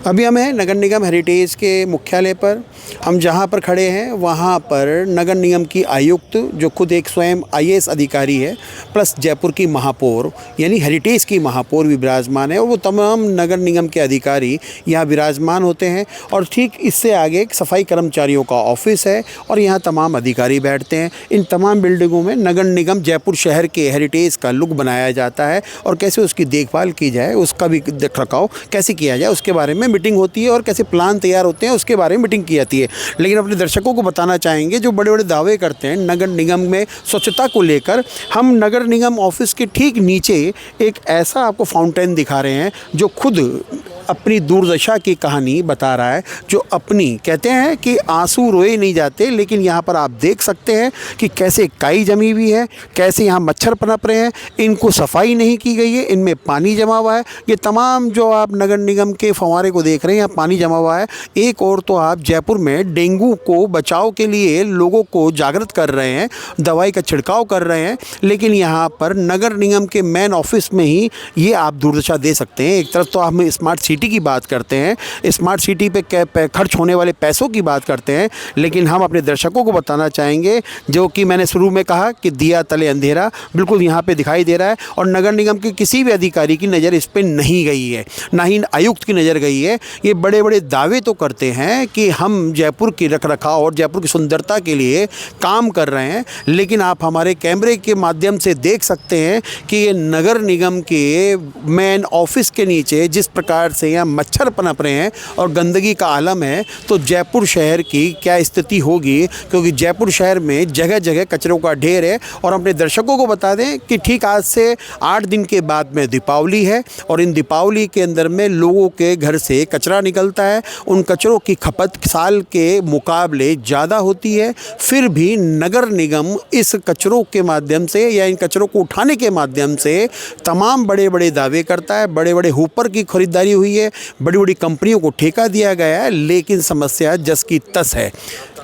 अभी हम हैं नगर निगम हेरिटेज के मुख्यालय पर। हम जहां पर खड़े हैं वहां पर नगर निगम की आयुक्त, जो खुद एक स्वयं आईएएस अधिकारी है, प्लस जयपुर की महापौर यानी हेरिटेज की महापौर भी विराजमान है, और वो तमाम नगर निगम के अधिकारी यहाँ विराजमान होते हैं। और ठीक इससे आगे एक सफाई कर्मचारियों का ऑफिस है और यहाँ तमाम अधिकारी बैठते हैं। इन तमाम बिल्डिंगों में नगर निगम जयपुर शहर के हेरिटेज का लुक बनाया जाता है और कैसे उसकी देखभाल की जाए, उसका भी रखरखाव कैसे किया जाए, उसके बारे में मीटिंग होती है और कैसे प्लान तैयार होते हैं उसके बारे में मीटिंग की जाती है। लेकिन अपने दर्शकों को बताना चाहेंगे, जो बड़े बड़े दावे करते हैं नगर निगम में स्वच्छता को लेकर, हम नगर निगम ऑफिस के ठीक नीचे एक ऐसा आपको फाउंटेन दिखा रहे हैं जो खुद अपनी दुर्दशा की कहानी बता रहा है। जो अपनी कहते हैं कि आंसू रोए नहीं जाते, लेकिन यहाँ पर आप देख सकते हैं कि कैसे काई जमी हुई है, कैसे यहाँ मच्छर पनप रहे हैं, इनको सफाई नहीं की गई है, इनमें पानी जमा हुआ है। ये तमाम जो आप नगर निगम के फव्वारे को देख रहे हैं, यहाँ पानी जमा हुआ है। एक और तो आप जयपुर में डेंगू को बचाव के लिए लोगों को जागृत कर रहे हैं, दवाई का छिड़काव कर रहे हैं, लेकिन यहाँ पर नगर निगम के मेन ऑफिस में ही ये आप दुर्दशा दे सकते हैं। एक तरफ तो हम स्मार्ट सिटी की बात करते हैं, स्मार्ट सिटी पे खर्च होने वाले पैसों की बात करते हैं, लेकिन हम अपने दर्शकों को बताना चाहेंगे, जो कि मैंने शुरू में कहा कि दिया तले अंधेरा बिल्कुल यहाँ पे दिखाई दे रहा है। और नगर निगम के किसी भी अधिकारी की नज़र इस पर नहीं गई है, ना ही आयुक्त की नज़र गई है। ये बड़े बड़े दावे तो करते हैं कि हम जयपुर की रखरखाव और जयपुर की सुंदरता के लिए काम कर रहे हैं, लेकिन आप हमारे कैमरे के माध्यम से देख सकते हैं कि ये नगर निगम के मेन ऑफिस के नीचे जिस प्रकार से यहाँ मच्छर पनप रहे हैं और गंदगी का आलम है, तो जयपुर शहर की क्या स्थिति होगी, क्योंकि जयपुर शहर में जगह जगह कचरों का ढेर है। और अपने दर्शकों को बता दें कि ठीक आज से 8 दिन के बाद में दीपावली है, और इन दीपावली के अंदर में लोगों के घर से कचरा निकलता है। उन कचरों की खपत साल के मुकाबले ज़्यादा होती है, फिर भी नगर निगम इस कचरों के माध्यम से या इन कचरों को उठाने के माध्यम से तमाम बड़े बड़े दावे करता है। बड़े बड़े हुपर की खरीदारी हुई है, बड़ी बड़ी कंपनियों को ठेका दिया गया है, लेकिन समस्या जस की तस है।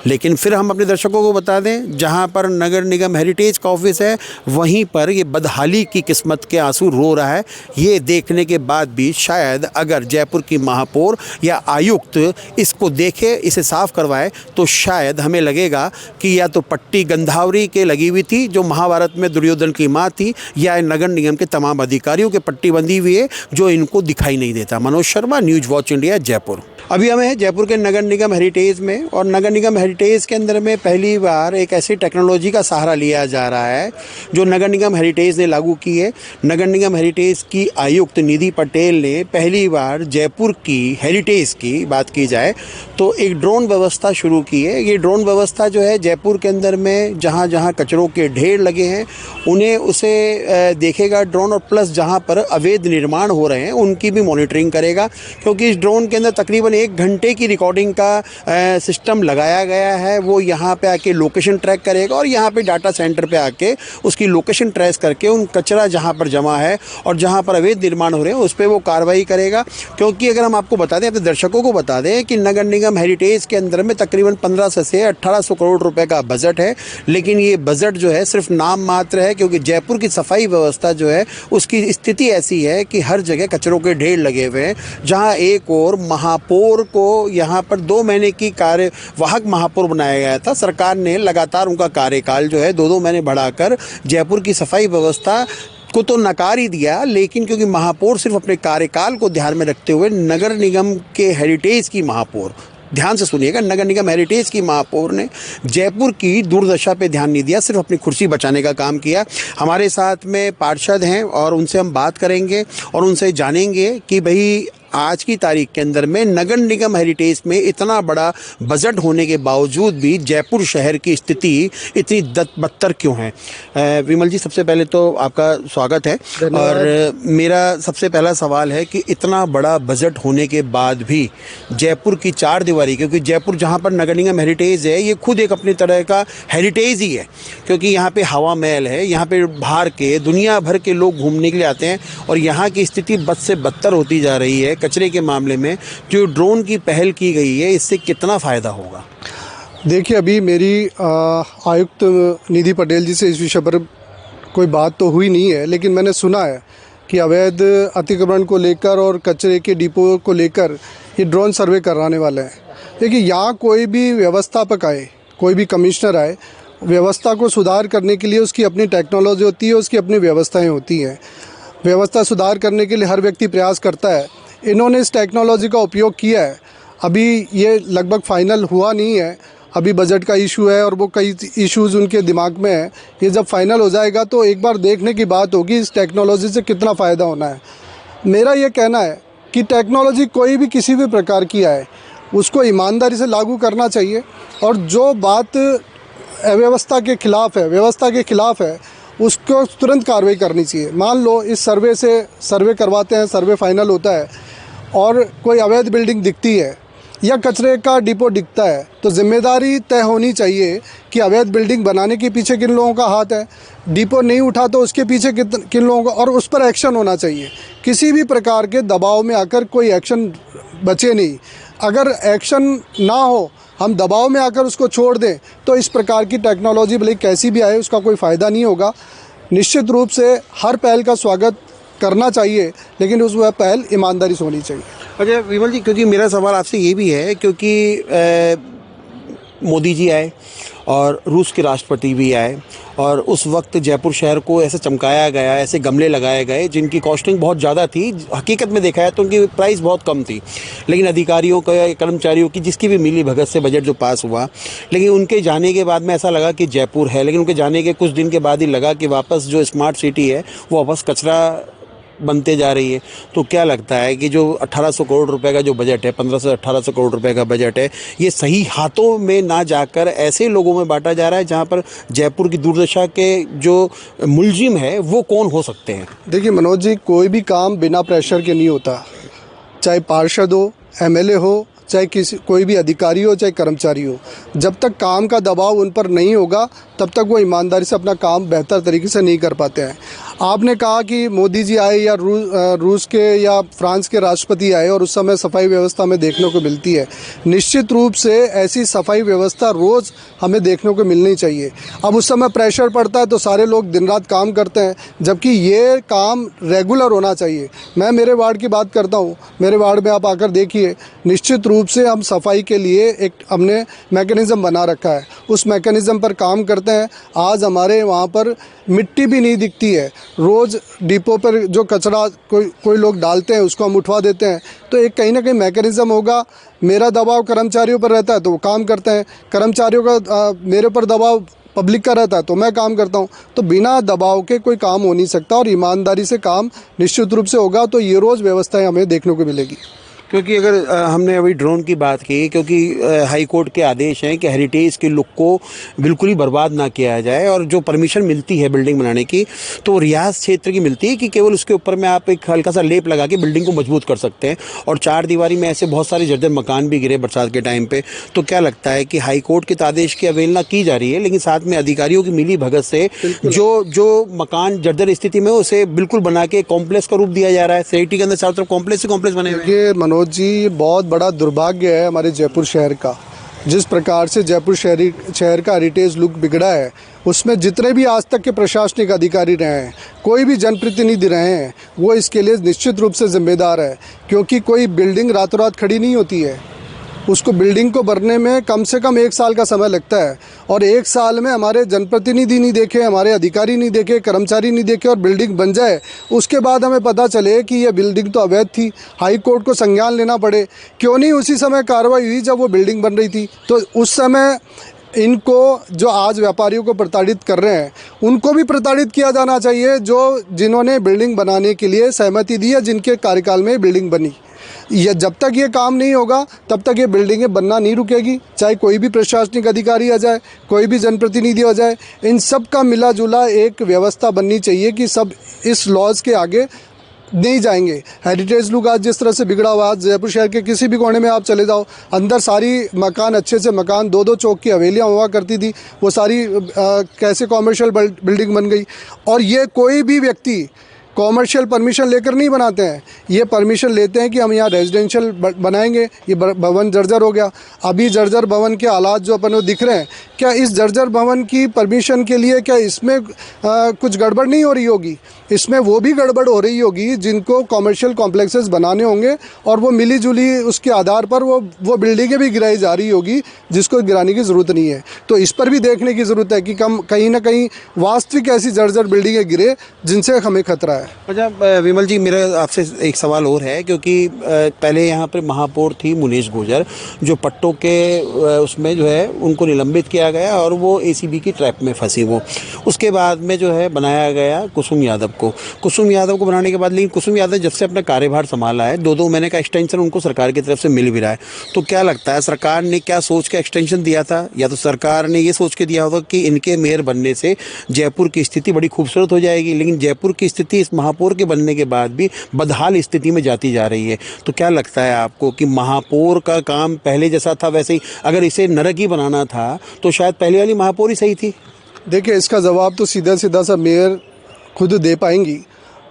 लेकिन फिर हम अपने दर्शकों को बता दें, जहां पर नगर निगम हेरिटेज का ऑफिस है, वहीं पर ये बदहाली की किस्मत के आंसू रो रहा है। ये देखने के बाद भी शायद अगर जयपुर की महापौर या आयुक्त इसको देखे, इसे साफ करवाए, तो शायद हमें लगेगा कि या तो पट्टी गंधावरी के लगी हुई थी जो महाभारत में दुर्योधन की माँ थी, या नगर निगम के तमाम अधिकारियों के पट्टी बंधी हुई है जो इनको दिखाई नहीं देता। Manoj Sharma, news watch India, Jaipur. अभी हमें है जयपुर के नगर निगम हेरिटेज में, और नगर निगम हेरिटेज के अंदर में पहली बार एक ऐसी टेक्नोलॉजी का सहारा लिया जा रहा है जो नगर निगम हेरिटेज ने लागू की है। नगर निगम हेरिटेज की आयुक्त निधि पटेल ने पहली बार जयपुर की हेरिटेज की बात की जाए तो एक ड्रोन व्यवस्था शुरू की है। ये ड्रोन व्यवस्था जो है जयपुर के अंदर में जहाँ जहाँ कचरों के ढेर लगे हैं उन्हें उसे देखेगा ड्रोन, और प्लस जहाँ पर अवैध निर्माण हो रहे हैं उनकी भी मॉनिटरिंग करेगा, क्योंकि इस ड्रोन के अंदर तकरीबन 1 घंटे की रिकॉर्डिंग का सिस्टम लगाया गया है। वो यहाँ पे आके लोकेशन ट्रैक करेगा और यहाँ पे डाटा सेंटर पे आके उसकी लोकेशन ट्रेस करके उन कचरा जहाँ पर जमा है और जहाँ पर अवैध निर्माण हो रहे हैं उस पर वो कार्रवाई करेगा। क्योंकि अगर हम आपको बता दें, अपने दर्शकों को बता दें कि नगर निगम हेरिटेज के अंदर में तकरीबन 1500 से 1800 करोड़ रुपए का बजट है, लेकिन ये बजट जो है सिर्फ नाम मात्र है, क्योंकि जयपुर की सफाई व्यवस्था जो है उसकी स्थिति ऐसी है कि हर जगह कचरों के ढेर लगे हुए हैं। जहाँ एक और महापौर को यहाँ पर 2 महीने की कार्यवाहक महापौर बनाया गया था, सरकार ने लगातार उनका कार्यकाल जो है 2-2 महीने बढ़ाकर जयपुर की सफाई व्यवस्था को तो नकार ही दिया। लेकिन क्योंकि महापौर सिर्फ अपने कार्यकाल को ध्यान में रखते हुए नगर निगम के हेरिटेज की महापौर, ध्यान से सुनिएगा, नगर निगम हेरिटेज की महापौर ने जयपुर की दुर्दशा पे ध्यान नहीं दिया, सिर्फ अपनी कुर्सी बचाने का काम किया। हमारे साथ में पार्षद हैं और उनसे हम बात करेंगे और उनसे जानेंगे कि भाई आज की तारीख के अंदर में नगर निगम हेरिटेज में इतना बड़ा बजट होने के बावजूद भी जयपुर शहर की स्थिति इतनी बदतर क्यों है। विमल जी, सबसे पहले तो आपका स्वागत है, और मेरा सबसे पहला सवाल है कि इतना बड़ा बजट होने के बाद भी जयपुर की चार दीवारी, क्योंकि जयपुर जहाँ पर नगर निगम हेरिटेज है ये खुद एक अपनी तरह का हेरिटेज ही है, क्योंकि यहाँ पे हवा महल है, यहाँ पे बाहर के दुनिया भर के लोग घूमने के लिए आते हैं, और यहाँ की स्थिति बद से बदतर होती जा रही है। कचरे के मामले में जो ड्रोन की पहल की गई है, इससे कितना फ़ायदा होगा? देखिए, अभी मेरी आयुक्त निधि पटेल जी से इस विषय पर कोई बात तो हुई नहीं है, लेकिन मैंने सुना है कि अवैध अतिक्रमण को लेकर और कचरे के डिपो को लेकर ये ड्रोन सर्वे कराने वाले हैं। देखिए, यहाँ कोई भी व्यवस्थापक आए, कोई भी कमिश्नर आए, व्यवस्था को सुधार करने के लिए उसकी अपनी टेक्नोलॉजी होती है, उसकी अपनी व्यवस्थाएं होती हैं। व्यवस्था सुधार करने के लिए हर व्यक्ति प्रयास करता है। इन्होंने इस टेक्नोलॉजी का उपयोग किया है। अभी ये लगभग फाइनल हुआ नहीं है, अभी बजट का इशू है और वो कई इश्यूज़ उनके दिमाग में है। ये जब फाइनल हो जाएगा तो एक बार देखने की बात होगी इस टेक्नोलॉजी से कितना फ़ायदा होना है। मेरा ये कहना है कि टेक्नोलॉजी कोई भी किसी भी प्रकार की आए उसको ईमानदारी से लागू करना चाहिए, और जो बात अव्यवस्था के ख़िलाफ़ है, व्यवस्था के ख़िलाफ़ है, उसको तुरंत कार्रवाई करनी चाहिए। मान लो इस सर्वे करवाते हैं, सर्वे फाइनल होता है और कोई अवैध बिल्डिंग दिखती है या कचरे का डिपो दिखता है, तो जिम्मेदारी तय होनी चाहिए कि अवैध बिल्डिंग बनाने के पीछे किन लोगों का हाथ है, डिपो नहीं उठा तो उसके पीछे किन लोगों का, और उस पर एक्शन होना चाहिए। किसी भी प्रकार के दबाव में आकर कोई एक्शन बचे नहीं। अगर एक्शन ना हो, हम दबाव में आकर उसको छोड़ दें, तो इस प्रकार की टेक्नोलॉजी भले कैसी भी आए उसका कोई फ़ायदा नहीं होगा। निश्चित रूप से हर पहल का स्वागत करना चाहिए, लेकिन उस वह पहल ईमानदारी से होनी चाहिए। अच्छा विमल जी, क्योंकि मेरा सवाल आपसे ये भी है, क्योंकि मोदी जी आए और रूस के राष्ट्रपति भी आए और उस वक्त जयपुर शहर को ऐसे चमकाया गया, ऐसे गमले लगाए गए जिनकी कॉस्टिंग बहुत ज़्यादा थी। हकीकत में देखा है तो उनकी प्राइस बहुत कम थी, लेकिन अधिकारियों का या कर्मचारियों की जिसकी भी मिली भगत से बजट जो पास हुआ, लेकिन उनके जाने के बाद में ऐसा लगा कि जयपुर है, लेकिन उनके जाने के कुछ दिन के बाद ही लगा कि वापस जो स्मार्ट सिटी है वो वापस कचरा बनते जा रही है। तो क्या लगता है कि जो 1800 करोड़ रुपए का जो बजट है, 1500 से 1800 करोड़ रुपए का बजट है, ये सही हाथों में ना जाकर ऐसे लोगों में बांटा जा रहा है जहां पर जयपुर की दुर्दशा के जो मुलजिम है वो कौन हो सकते हैं? देखिए मनोज जी, कोई भी काम बिना प्रेशर के नहीं होता। चाहे पार्षद हो, एमएलए हो, चाहे कोई भी अधिकारी हो, चाहे कर्मचारी हो, जब तक काम का दबाव उन पर नहीं होगा तब तक वो ईमानदारी से अपना काम बेहतर तरीके से नहीं कर पाते हैं। आपने कहा कि मोदी जी आए या रूस के या फ्रांस के राष्ट्रपति आए और उस समय सफाई व्यवस्था में देखने को मिलती है। निश्चित रूप से ऐसी सफाई व्यवस्था रोज़ हमें देखने को मिलनी चाहिए। अब उस समय प्रेशर पड़ता है तो सारे लोग दिन रात काम करते हैं, जबकि ये काम रेगुलर होना चाहिए। मैं मेरे वार्ड की बात करता हूँ, मेरे वार्ड में आप आकर देखिए, निश्चित रूप से हम सफाई के लिए एक हमने मैकेनिज़्म बना रखा है, उस मैकेनिज़्म पर काम करते हैं। आज हमारे वहाँ पर मिट्टी भी नहीं दिखती है। रोज़ डिपो पर जो कचरा कोई लोग डालते हैं उसको हम उठवा देते हैं। तो एक कहीं ना कहीं मैकेनिज़्म होगा। मेरा दबाव कर्मचारियों पर रहता है तो वो काम करते हैं, कर्मचारियों का मेरे पर दबाव पब्लिक का रहता है तो मैं काम करता हूँ। तो बिना दबाव के कोई काम हो नहीं सकता और ईमानदारी से काम निश्चित रूप से होगा तो ये रोज़ व्यवस्थाएं हमें देखने को मिलेगी। क्योंकि अगर हमने अभी ड्रोन की बात की, क्योंकि हाई कोर्ट के आदेश हैं कि हेरिटेज के लुक को बिल्कुल ही बर्बाद ना किया जाए, और जो परमिशन मिलती है बिल्डिंग बनाने की तो रियाज क्षेत्र की मिलती है कि केवल उसके ऊपर में आप एक हल्का सा लेप लगा के बिल्डिंग को मजबूत कर सकते हैं। और चार दीवारी में ऐसे बहुत सारे जर्जर मकान भी गिरे बरसात के टाइम पे। तो क्या लगता है कि हाई कोर्ट के आदेश की अवहेलना की जा रही है, लेकिन साथ में अधिकारियों की मिली भगत से जो मकान जर्जर स्थिति में उसे बिल्कुल बना के कॉम्प्लेक्स का रूप दिया जा रहा है। सिटी के अंदर चारों तरफ कॉम्प्लेक्स बने हुए हैं। मनोज जी, बहुत बड़ा दुर्भाग्य है हमारे जयपुर शहर का। जिस प्रकार से जयपुर शहर का हेरिटेज लुक बिगड़ा है, उसमें जितने भी आज तक के प्रशासनिक अधिकारी रहे हैं, कोई भी जनप्रतिनिधि रहे हैं, वो इसके लिए निश्चित रूप से जिम्मेदार है। क्योंकि कोई बिल्डिंग रातों रात खड़ी नहीं होती है, उसको बिल्डिंग को बनने में कम से कम 1 साल का समय लगता है। और 1 साल में हमारे जनप्रतिनिधि नहीं देखे, हमारे अधिकारी नहीं देखे, कर्मचारी नहीं देखे और बिल्डिंग बन जाए, उसके बाद हमें पता चले कि ये बिल्डिंग तो अवैध थी, हाई कोर्ट को संज्ञान लेना पड़े। क्यों नहीं उसी समय कार्रवाई हुई जब वो बिल्डिंग बन रही थी? तो उस समय इनको, जो आज व्यापारियों को प्रताड़ित कर रहे हैं, उनको भी प्रताड़ित किया जाना चाहिए, जो जिन्होंने बिल्डिंग बनाने के लिए सहमति दी है, जिनके कार्यकाल में बिल्डिंग बनी। ये जब तक ये काम नहीं होगा तब तक ये बिल्डिंगें बनना नहीं रुकेगी। चाहे कोई भी प्रशासनिक अधिकारी आ जाए, कोई भी जनप्रतिनिधि आ जाए, इन सब का मिला जुला एक व्यवस्था बननी चाहिए कि सब इस लॉज के आगे नहीं जाएंगे। हेरिटेज लुक आज जिस तरह से बिगड़ा हुआ, आज जयपुर शहर के किसी भी कोने में आप चले जाओ, अंदर सारी मकान, अच्छे से मकान, 2-2 चौक की हवेलियाँ हुआ करती थी, वो सारी कैसे कॉमर्शियल बिल्डिंग बन गई। और ये कोई भी व्यक्ति कॉमर्शियल परमिशन लेकर नहीं बनाते हैं, ये परमिशन लेते हैं कि हम यहाँ रेजिडेंशियल बनाएंगे। ये भवन जर्जर हो गया, अभी जर्जर भवन के हालात जो अपन को दिख रहे हैं, क्या इस जर्जर भवन की परमिशन के लिए क्या इसमें कुछ गड़बड़ नहीं हो रही होगी? इसमें वो भी गड़बड़ हो रही होगी जिनको कॉमर्शियल कॉम्प्लेक्सेस बनाने होंगे और वो मिली जुली उसके आधार पर वो बिल्डिंगें भी गिराई जा रही होगी जिसको गिराने की ज़रूरत नहीं है। तो इस पर भी देखने की ज़रूरत है कि कहीं ना कहीं वास्तविक ऐसी जर्जर बिल्डिंगें गिरे जिनसे हमें खतरा है। अच्छा विमल जी, मेरा आपसे एक सवाल और है, क्योंकि पहले यहाँ पर महापौर थी मुनीश गुर्जर, जो पट्टों के उसमें जो है उनको निलंबित किया गया और वो एसीबी की ट्रैप में फंसी वो। उसके बाद में जो है बनाया गया कुसुम यादव को बनाने के बाद, लेकिन कुसुम यादव जब से अपना कार्यभार संभाला है 2-2 महीने का एक्सटेंशन उनको सरकार की तरफ से मिल भी रहा है। तो क्या लगता है सरकार ने क्या सोच के एक्सटेंशन दिया था? या तो सरकार ने ये सोच के दिया होगा कि इनके मेयर बनने से जयपुर की स्थिति बड़ी खूबसूरत हो जाएगी, लेकिन जयपुर की स्थिति इस महापौर के बनने के बाद भी बदहाल स्थिति में जाती जा रही है। तो क्या लगता है आपको कि महापौर का काम पहले जैसा था वैसे ही, अगर इसे नरक ही बनाना था तो शायद पहले वाली महापौर ही सही थी? देखिए, इसका जवाब तो सीधा सीधा सा मेयर खुद दे पाएंगी।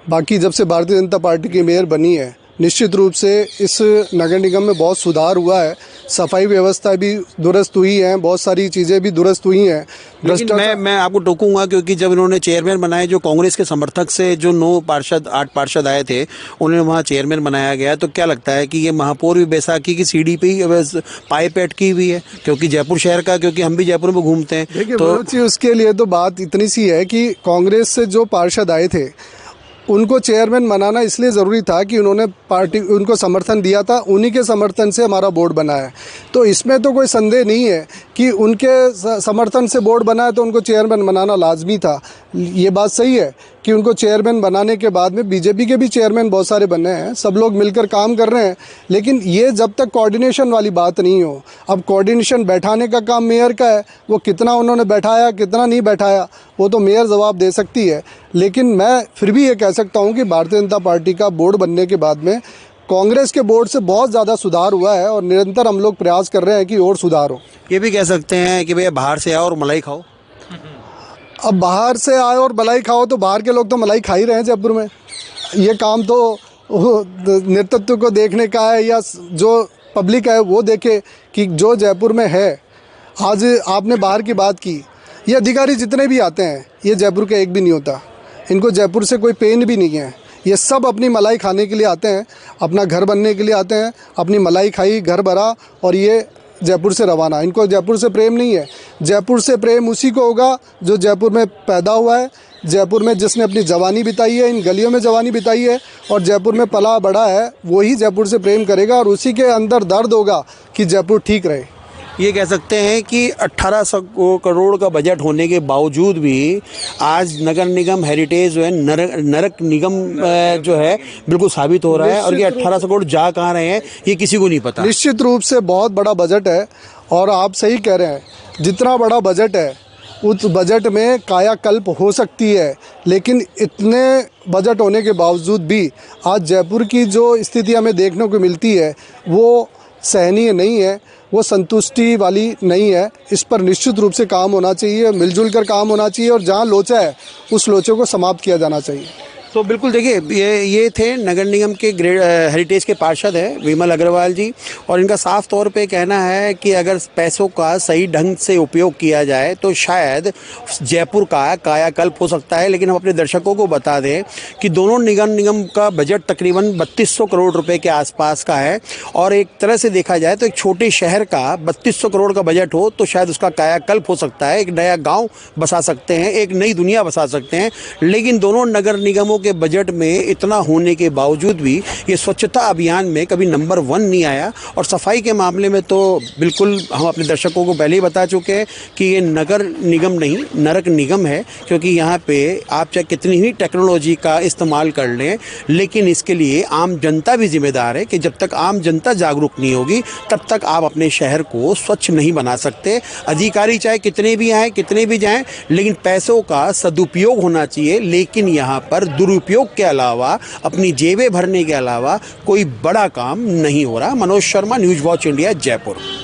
बाकी जब से भारतीय जनता पार्टी की मेयर बनी है, निश्चित रूप से इस नगर निगम में बहुत सुधार हुआ है। सफाई व्यवस्था भी दुरुस्त हुई है, बहुत सारी चीज़ें भी दुरुस्त हुई हैं। लेकिन मैं आपको टोकूंगा, क्योंकि जब इन्होंने चेयरमैन बनाए, जो कांग्रेस के समर्थक से जो 8 पार्षद आए थे उन्हें वहाँ चेयरमैन बनाया गया, तो क्या लगता है कि ये महापौर भी बैसाखी की सीढ़ी पे ही पाए पैठ की हुई है? क्योंकि जयपुर शहर का, क्योंकि हम भी जयपुर में घूमते हैं, तो उसके लिए तो बात इतनी सी है कि कांग्रेस से जो पार्षद आए थे उनको चेयरमैन बनाना इसलिए ज़रूरी था कि उनको समर्थन दिया था, उन्हीं के समर्थन से हमारा बोर्ड बना है। तो इसमें तो कोई संदेह नहीं है कि उनके समर्थन से बोर्ड बना है तो उनको चेयरमैन बनाना लाजमी था। ये बात सही है कि उनको चेयरमैन बनाने के बाद में बीजेपी के भी चेयरमैन बहुत सारे बने हैं, सब लोग मिलकर काम कर रहे हैं, लेकिन ये जब तक कोऑर्डिनेशन वाली बात नहीं हो, अब कोऑर्डिनेशन बैठाने का काम मेयर का है, वो कितना उन्होंने बैठाया कितना नहीं बैठाया वो तो मेयर जवाब दे सकती है। लेकिन मैं फिर भी ये कह सकता हूँ कि भारतीय जनता पार्टी का बोर्ड बनने के बाद में कांग्रेस के बोर्ड से बहुत ज़्यादा सुधार हुआ है और निरंतर हम लोग प्रयास कर रहे हैं कि और सुधार हो। ये भी कह सकते हैं कि भैया बाहर से आओ और मलाई खाओ। अब बाहर से आए और मलाई खाओ तो बाहर के लोग तो मलाई खा ही रहे हैं जयपुर में। ये काम तो नेतृत्व को देखने का है, या जो पब्लिक है वो देखे कि जो जयपुर में है। आज आपने बाहर की बात की, ये अधिकारी जितने भी आते हैं ये जयपुर का एक भी नहीं होता, इनको जयपुर से कोई पेन भी नहीं है। ये सब अपनी मलाई खाने के लिए आते हैं, अपना घर बनने के लिए आते हैं, अपनी मलाई खाई, घर भरा और ये जयपुर से रवाना। इनको जयपुर से प्रेम नहीं है। जयपुर से प्रेम उसी को होगा जो जयपुर में पैदा हुआ है, जयपुर में जिसने अपनी जवानी बिताई है, इन गलियों में जवानी बिताई है और जयपुर में पला बड़ा है, वही जयपुर से प्रेम करेगा और उसी के अंदर दर्द होगा कि जयपुर ठीक रहे। ये कह सकते हैं कि 1800 करोड़ का बजट होने के बावजूद भी आज नगर निगम हेरिटेज जो है नरक निगम जो है बिल्कुल साबित हो रहा है, और ये 1800 करोड़ जा कहाँ रहे हैं ये किसी को नहीं पता। निश्चित रूप से बहुत बड़ा बजट है और आप सही कह रहे हैं, जितना बड़ा बजट है उस बजट में कायाकल्प हो सकती है, लेकिन इतने बजट होने के बावजूद भी आज जयपुर की जो स्थिति हमें देखने को मिलती है वो सहनीय नहीं है, वो संतुष्टि वाली नहीं है। इस पर निश्चित रूप से काम होना चाहिए, मिलजुल कर काम होना चाहिए और जहाँ लोचा है उस लोचे को समाप्त किया जाना चाहिए। तो बिल्कुल देखिए, ये थे नगर निगम के हेरिटेज के पार्षद हैं विमल अग्रवाल जी, और इनका साफ तौर पे कहना है कि अगर पैसों का सही ढंग से उपयोग किया जाए तो शायद जयपुर का कायाकल्प हो सकता है। लेकिन हम अपने दर्शकों को बता दें कि दोनों निगम का बजट तकरीबन 3200 करोड़ रुपए के आसपास का है, और एक तरह से देखा जाए तो एक छोटे शहर का 3200 करोड़ का बजट हो तो शायद उसका कायाकल्प हो सकता है, एक नया गाँव बसा सकते हैं, एक नई दुनिया बसा सकते हैं। लेकिन दोनों नगर निगमों के बजट में इतना होने के बावजूद भी ये स्वच्छता अभियान में कभी नंबर 1 नहीं आया, और सफाई के मामले में तो बिल्कुल हम अपने दर्शकों को पहले ही बता चुके हैं कि ये नगर निगम नहीं नरक निगम है, क्योंकि यहाँ पे आप चाहे कितनी ही टेक्नोलॉजी का इस्तेमाल कर लें, लेकिन इसके लिए आम जनता भी जिम्मेदार है कि जब तक आम जनता जागरूक नहीं होगी तब तक आप अपने शहर को स्वच्छ नहीं बना सकते। अधिकारी चाहे कितने भी आए कितने भी जाएं, लेकिन पैसों का सदुपयोग होना चाहिए। लेकिन यहाँ पर दुरुपयोग के अलावा, अपनी जेबें भरने के अलावा कोई बड़ा काम नहीं हो रहा। Manoj Sharma, news watch India, Jaipur.